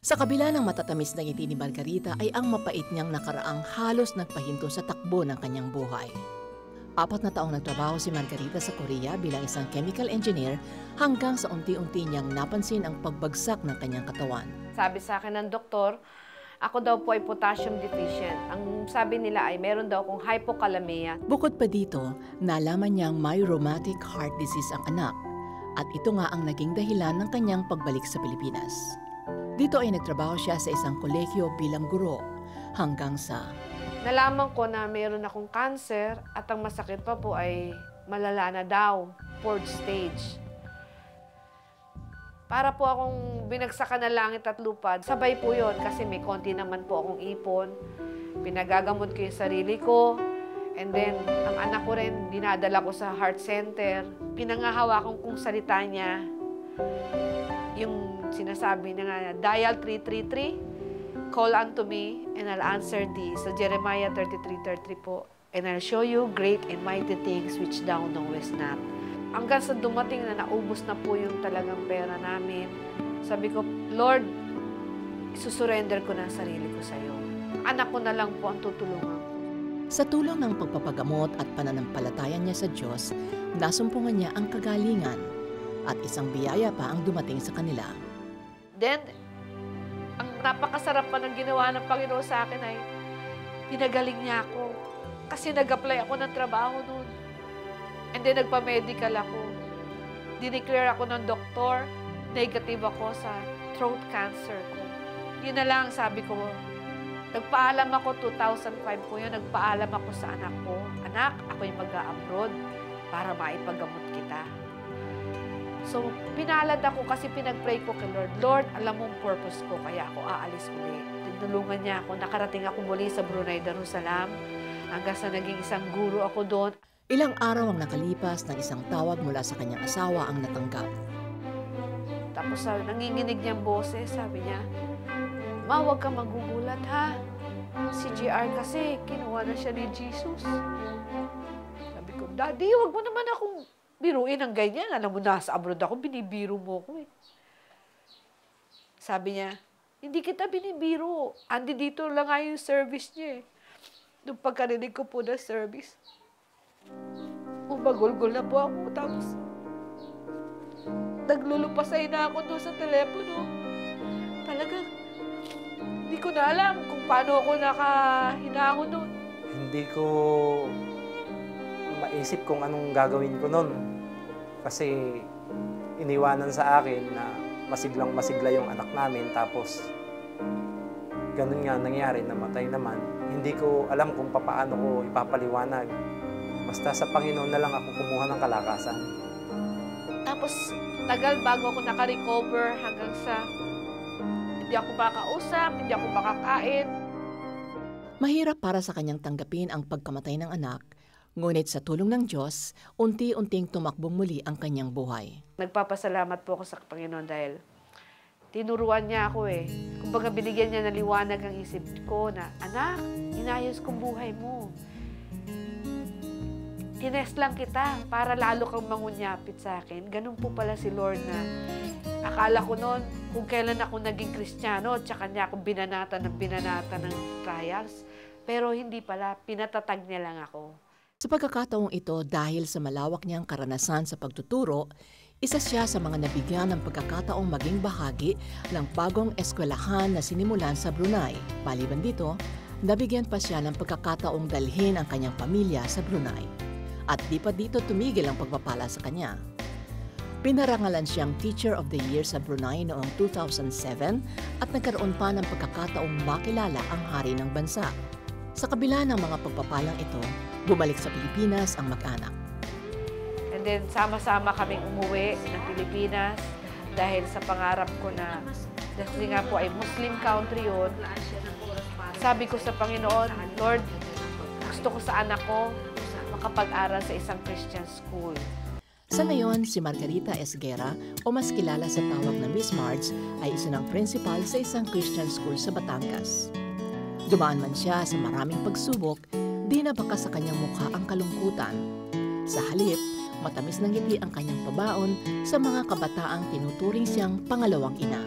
Sa kabila ng matatamis na ngiti ni Margarita ay ang mapait niyang nakaraang halos nagpahinto sa takbo ng kanyang buhay. 4 na taong nagtrabaho si Margarita sa Korea bilang isang chemical engineer hanggang sa unti-unti niyang napansin ang pagbagsak ng kanyang katawan. Sabi sa akin ng doktor, ako daw po ay potassium deficient. Ang sabi nila ay meron daw akong hypokalemia. Bukod pa dito, nalaman niyang may rheumatic heart disease ang anak at ito nga ang naging dahilan ng kanyang pagbalik sa Pilipinas. Dito ay nagtrabaho siya sa isang kolehiyo bilang guro hanggang sa Nalaman ko na meron akong cancer at ang masakit pa po ay malala na daw, 4th stage. Para po akong binagsakan ng langit at lupa, sabay po yun kasi may konti naman po akong ipon. Pinagagamot ko yung sarili ko. And then, ang anak ko rin, dinadala ko sa heart center. Pinangahawakan kong salita niya. Yung sinasabi niya nga, dial 333, call unto me, and I'll answer thee. So Jeremiah 33:33 po. And I'll show you great and mighty things which thou knowest not. Hanggang sa dumating na naubos na po yung talagang pera namin. Sabi ko, Lord, isusurrender ko na ang sarili ko sa iyo. Anak ko na lang po ang tutulungan. Sa tulong ng pagpapagamot at pananampalataya niya sa Diyos, nasumpungan niya ang kagalingan at isang biyaya pa ang dumating sa kanila. Then, ang napakasarap pa ng ginawa ng Panginoon sa akin ay pinagaling niya ako. Kasi nag-apply ako ng trabaho noon. And then, nagpa-medical ako. Dineclare ako ng doktor, negative ako sa throat cancer ko. Yun na lang sabi ko. Nagpaalam ako, 2005 po yun, nagpaalam ako sa anak ko. Anak, ako'y mag-a-abroad para maipagamot kita. So, pinalad ako kasi pinag-pray ko kay Lord. Lord, alam mong purpose ko, kaya ako aalis muli. Tinulungan niya ako. Nakarating ako muli sa Brunei Darussalam. Hanggang sa naging isang guro ako doon. Ilang araw ang nakalipas ng isang tawag mula sa kanyang asawa ang natanggap. Tapos nanginginig niyang boses, sabi niya, Ma, huwag kang magugulat ha. Si JR kasi, kinuha na siya ni Jesus. Sabi ko, Daddy, huwag mo naman akong biruin ng ganyan. Alam mo, nasa abroad ako, binibiro mo ko eh. Sabi niya, hindi kita binibiro. Andi dito lang nga yung service niya eh. Nung pagkarinig ko po na service, umagulgol na po ako. Tapos, naglulupasay na ako doon sa telepono. Talagang, hindi ko na alam kung paano ako nakahinahon doon. Hindi ko maisip kung anong gagawin ko noon. Kasi iniwanan sa akin na masiglang masigla yung anak namin. Tapos ganun nga nangyari, namatay naman. Hindi ko alam kung paano ko ipapaliwanag. Basta sa Panginoon na lang ako kumuha ng kalakasan. Tapos tagal bago ako naka-recover hanggang sa hindi ako makakausap, hindi ako makakain. Mahirap para sa kanyang tanggapin ang pagkamatay ng anak, ngunit sa tulong ng Diyos, unti-unting tumakbong muli ang kanyang buhay. Nagpapasalamat po ako sa Panginoon dahil tinuruan niya ako eh. Kumbaga binigyan niya ng liwanag ang isip ko na, anak, inayos kong buhay mo. Tinest lang kita para lalo kang mangunyapit sa akin. Ganun po pala si Lord na akala ko noon kung kailan ako naging Kristiyano, tsaka niya ako binanata ng trials. Pero hindi pala, pinatatag niya lang ako. Sa pagkakataong ito, dahil sa malawak niyang karanasan sa pagtuturo, isa siya sa mga nabigyan ng pagkakataong maging bahagi ng bagong eskwelahan na sinimulan sa Brunei. Maliban dito, nabigyan pa siya ng pagkakataong dalhin ang kanyang pamilya sa Brunei. At di pa dito tumigil ang pagpapala sa kanya. Pinarangalan siyang Teacher of the Year sa Brunei noong 2007 at nagkaroon pa ng pagkakataong makilala ang hari ng bansa. Sa kabila ng mga pagpapalang ito, bumalik sa Pilipinas ang mag-anak. And then sama-sama kaming umuwi ng Pilipinas dahil sa pangarap ko na kasi nga po ay Muslim country yun. Sabi ko sa Panginoon, Lord, gusto ko sa anak ko makapag-aral sa isang Christian school. Sa ngayon, si Margarita Esguera o mas kilala sa tawag na Miss Marge ay isa ng principal sa isang Christian school sa Batangas. Dumaan man siya sa maraming pagsubok, di na baka sa kanyang mukha ang kalungkutan. Sa halip, matamis ng ngiti ang kanyang pabaon sa mga kabataang tinuturing siyang pangalawang ina.